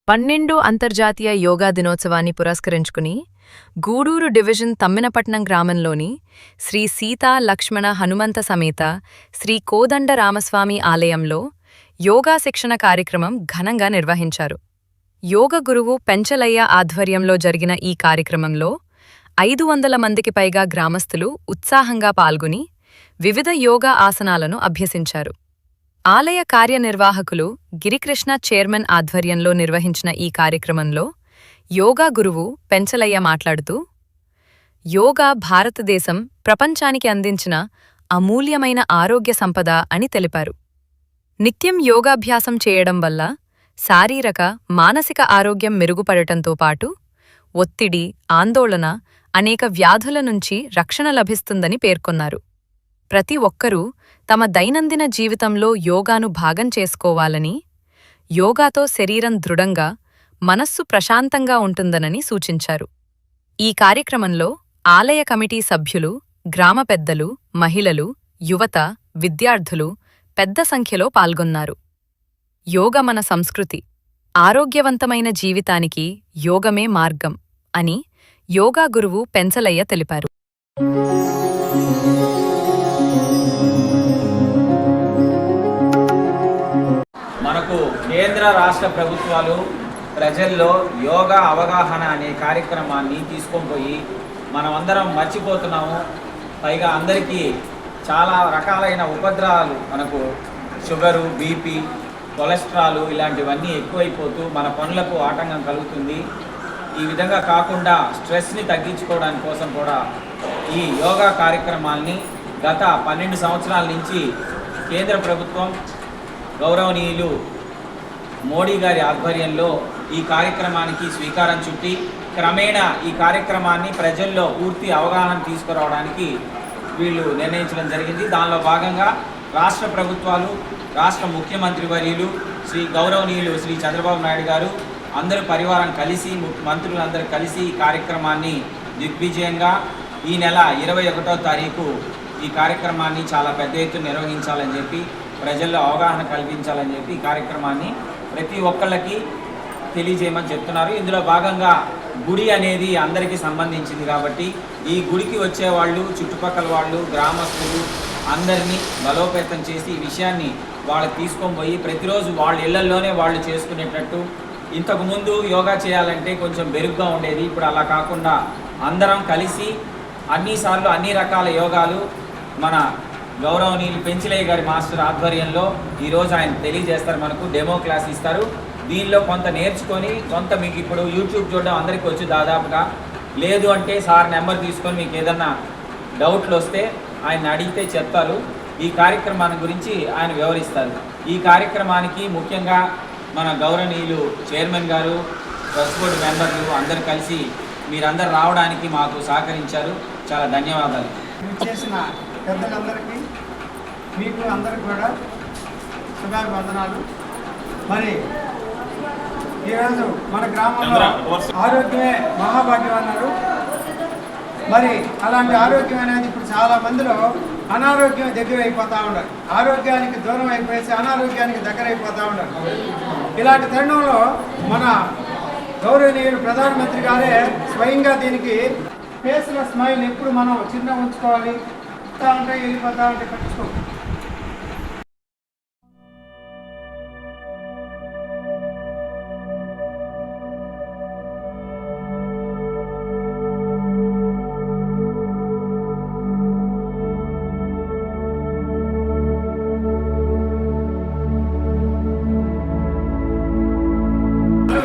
12 అంతర్జాతీయ యోగా దినోత్సవాన్ని పురస్కరించుకుని గూడూరు డివిజన్ తమ్మినపట్నం గ్రామంలోని శ్రీ సీతా లక్ష్మణ హనుమంత సమేత శ్రీ కోదండ రామస్వామి ఆలయంలో యోగా శిక్షణ కార్యక్రమం ఘనంగా నిర్వహించారు. యోగ గురువు పెంచలయ్య ఆధ్వర్యంలో జరిగిన ఈ కార్యక్రమంలో 500 మందికి పైగా గ్రామస్తులు ఉత్సాహంగా పాల్గొని వివిధ యోగా ఆసనాలను అభ్యసించారు. ఆలయ కార్యనిర్వాహకులు గిరికృష్ణ చైర్మన్ ఆధ్వర్యంలో నిర్వహించిన ఈ కార్యక్రమంలో యోగా గురువు పెంచలయ్య మాట్లాడుతూ, యోగా భారతదేశం ప్రపంచానికి అందించిన అమూల్యమైన ఆరోగ్య సంపద అని తెలిపారు. నిత్యం యోగాభ్యాసం చేయడం వల్ల శారీరక, మానసిక ఆరోగ్యం మెరుగుపడటంతో పాటు ఒత్తిడి, ఆందోళన, అనేక వ్యాధుల నుంచి రక్షణ లభిస్తుందని పేర్కొన్నారు. ప్రతి ఒక్కరూ తమ దైనందిన జీవితంలో యోగాను భాగం చేసుకోవాలని, యోగాతో శరీరం దృఢంగా, మనస్సు ప్రశాంతంగా ఉంటుందనని సూచించారు. ఈ కార్యక్రమంలో ఆలయ కమిటీ సభ్యులు, గ్రామ పెద్దలు, మహిళలు, యువత, విద్యార్థులు పెద్ద సంఖ్యలో పాల్గొన్నారు. యోగ మన సంస్కృతి, ఆరోగ్యవంతమైన జీవితానికి యోగమే మార్గం అని యోగా గురువు పెంచలయ్య తెలిపారు. మనకు కేంద్ర రాష్ట్ర ప్రభుత్వాలు ప్రజల్లో యోగా అవగాహన అనే కార్యక్రమాన్ని తీసుకొని పోయి మనమందరం మర్చిపోతున్నాము. పైగా అందరికీ చాలా రకాలైన ఉపద్రవాలు, మనకు షుగరు, బీపీ, కొలెస్ట్రాల్ ఇలాంటివన్నీ ఎక్కువైపోతూ మన పనులకు ఆటంకం కలుగుతుంది. ఈ విధంగా కాకుండా స్ట్రెస్ని తగ్గించుకోవడానికి కోసం కూడా ఈ యోగా కార్యక్రమాల్ని గత 12 సంవత్సరాల నుంచి కేంద్ర ప్రభుత్వం గౌరవనీయులు మోడీ గారి ఆధ్వర్యంలో ఈ కార్యక్రమానికి శ్రీకారం చుట్టి క్రమేణా ఈ కార్యక్రమాన్ని ప్రజల్లో పూర్తి అవగాహన తీసుకురావడానికి వీళ్ళు నిర్ణయించడం జరిగింది. దానిలో భాగంగా రాష్ట్ర ప్రభుత్వాలు, రాష్ట్ర ముఖ్యమంత్రి వర్యులు శ్రీ గౌరవనీయులు శ్రీ చంద్రబాబు నాయుడు గారు అందరూ పరివారం కలిసి, మంత్రులందరూ కలిసి ఈ కార్యక్రమాన్ని దిగ్విజయంగా ఈ నెల 21వ తారీఖు ఈ కార్యక్రమాన్ని చాలా పెద్ద ఎత్తున నిర్వహించాలని చెప్పి, ప్రజల్లో అవగాహన కల్పించాలని చెప్పి ఈ కార్యక్రమాన్ని ప్రతి ఒక్కళ్ళకి తెలియజేయమని చెప్తున్నారు. ఇందులో భాగంగా గుడి అనేది అందరికీ సంబంధించింది కాబట్టి ఈ గుడికి వచ్చేవాళ్ళు, చుట్టుపక్కల వాళ్ళు, గ్రామస్తులు అందరినీ బలోపేతం చేసి ఈ విషయాన్ని వాళ్ళకి తీసుకొని పోయి ప్రతిరోజు వాళ్ళ ఇళ్లల్లోనే వాళ్ళు చేసుకునేటట్టు. ఇంతకుముందు యోగా చేయాలంటే కొంచెం బెరుగ్గా ఉండేది, ఇప్పుడు అలా కాకుండా అందరం కలిసి అన్నిసార్లు అన్ని రకాల యోగాలు మన గౌరవనీయులు పెంచలయ్య గారి మాస్టర్ ఆధ్వర్యంలో ఈరోజు ఆయన తెలియజేస్తారు. మనకు డెమో క్లాస్ ఇస్తారు. దీనిలో కొంత నేర్చుకొని కొంత మీకు ఇప్పుడు యూట్యూబ్ చూడడం అందరికీ వచ్చి దాదాపుగా, లేదు అంటే సార్ నెంబర్ తీసుకొని మీకు ఏదన్నా డౌట్లు వస్తే ఆయన అడిగితే చెప్తారు. ఈ కార్యక్రమాన్ని గురించి ఆయన వివరిస్తారు. ఈ కార్యక్రమానికి ముఖ్యంగా మన గౌరవనీయులు చైర్మన్ గారు, ట్రస్ట్ బోర్డు మెంబర్లు అందరూ కలిసి మీరందరూ రావడానికి మాకు సహకరించారు. చాలా ధన్యవాదాలు. చేసిన పెద్దలందరికీ, మీకు అందరికి కూడా శుభాభివందనాలు. మరి ఈరోజు మన గ్రామంలో ఆరోగ్యమే మహాభాగ్యం అన్నారు. మరి అలాంటి ఆరోగ్యం అనేది ఇప్పుడు చాలా మందిలో అనారోగ్యం దగ్గర అయిపోతూ ఉన్నారు. ఆరోగ్యానికి దూరం అయిపోయేసి అనారోగ్యానికి దగ్గర అయిపోతూ ఉన్నారు. ఇలాంటి తరుణంలో మన గౌరవనీయులు ప్రధానమంత్రి గారే స్వయంగా దీనికి ఫేస్లో స్మైల్ ఎప్పుడు మనం చిన్న ఉంచుకోవాలి, వస్తూ ఉంటాయి, వెళ్ళిపోతూ ఉంటాయి, పట్టించుకోవాలి.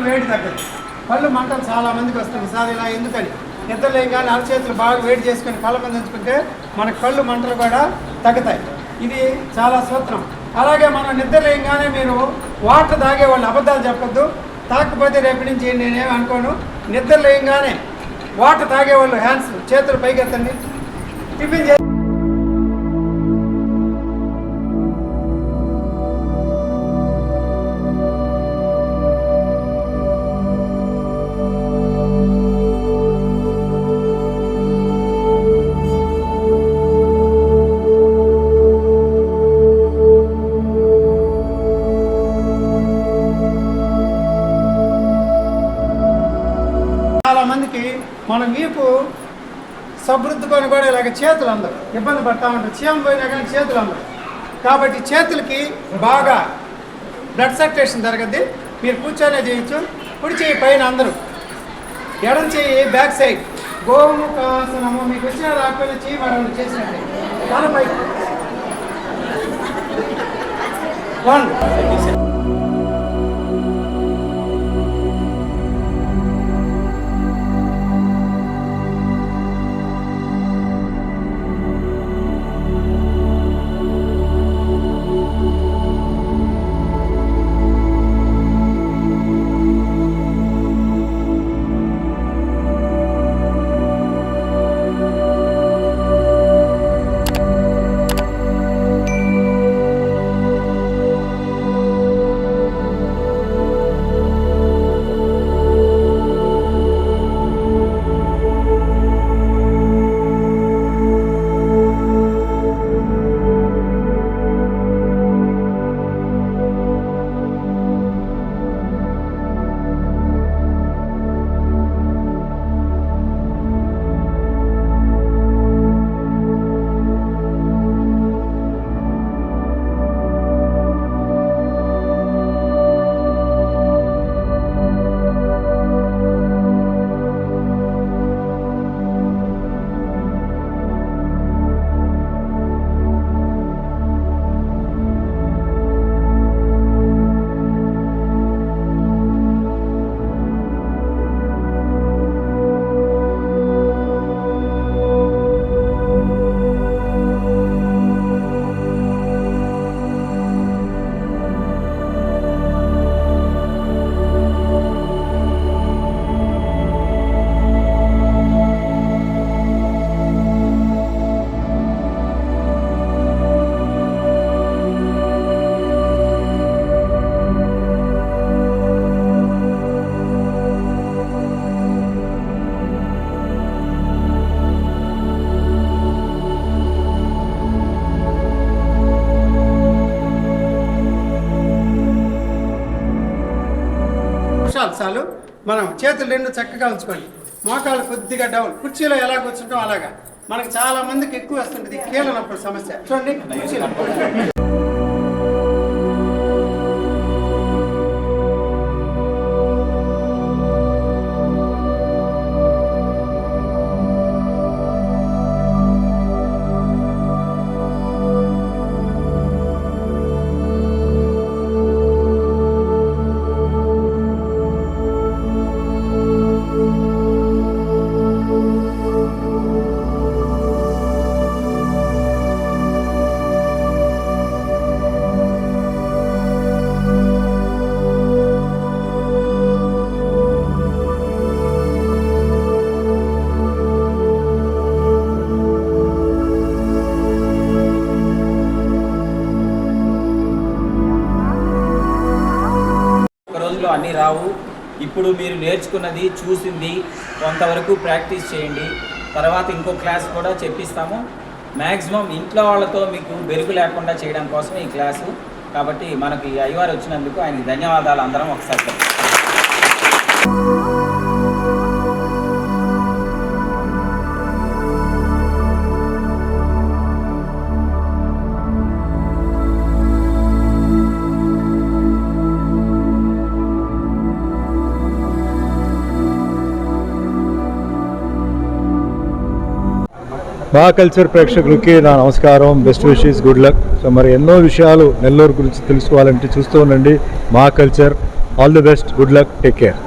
వేడి తగ్గదు. కళ్ళు మంటలు చాలా మందికి వస్తుంది. సార్ ఇలా ఎందుకని నిద్రలేయగానే అరచేతులు బాగా వేడి చేసుకొని కళ్ళ మీద ఉంచుకుంటే మన కళ్ళు మంటలు కూడా తగ్గుతాయి. ఇది చాలా సూత్రం. అలాగే మనం నిద్రలేయగానే మీరు వాటర్ తాగేవాళ్ళు అబద్ధాలు చెప్పొద్దు. తాకపోతే రేపటి నుంచి నేనేమి అనుకోను. నిద్రలేయగానే వాటర్ తాగేవాళ్ళు హ్యాండ్స్, చేతులు పైకెత్తండి. టిఫిన్ చే మనం మీకు సమృద్ధికొని కూడా ఇలాగ చేతులు అందరు ఇబ్బంది పడతా ఉంటారు, చీమ పోయినా కానీ చేతులు అందరు. కాబట్టి చేతులకి బాగా బ్లడ్ సర్క్యులేషన్ జరగద్ది. మీరు కూర్చొనే చేయొచ్చు. కుడి చేయి పైన అందరూ, ఎడం చేయి బ్యాక్ సైడ్. గోముఖాసనము మీకు వచ్చిన రాకపోయినా చేయి మనం చేసినట్టే. తల పైకి 1. చాలు. మనం చేతులు రెండు చక్కగా ఉంచుకోండి. మోకాళ్ళు కొద్దిగా డౌన్. కుర్చీలో ఎలా కూర్చుంటాం అలాగా. మనకు చాలా మందికి ఎక్కువ వస్తుంటుంది కీళ్ళ నొప్పుల సమస్య. చూడండి కుర్చీలో. అన్నీ రావు. ఇప్పుడు మీరు నేర్చుకున్నది చూసింది కొంతవరకు ప్రాక్టీస్ చేయండి. తర్వాత ఇంకో క్లాస్ కూడా చెప్పిస్తాము. మ్యాక్సిమం ఇంట్లో వాళ్ళతో మీకు బెరుకు లేకుండా చేయడం కోసం ఈ క్లాసు. కాబట్టి మనకి అయ్యవారు వచ్చినందుకు ఆయనకి ధన్యవాదాలు అందరం ఒకసారి. మా కల్చర్ ప్రేక్షకులకి నా నమస్కారం, best wishes, good luck. So మరి ఎన్నో విషయాలు నెల్లూరు గురించి తెలుసుకోవాలంటే చూస్తూ ఉండండి మా culture. All the best, good luck, take care.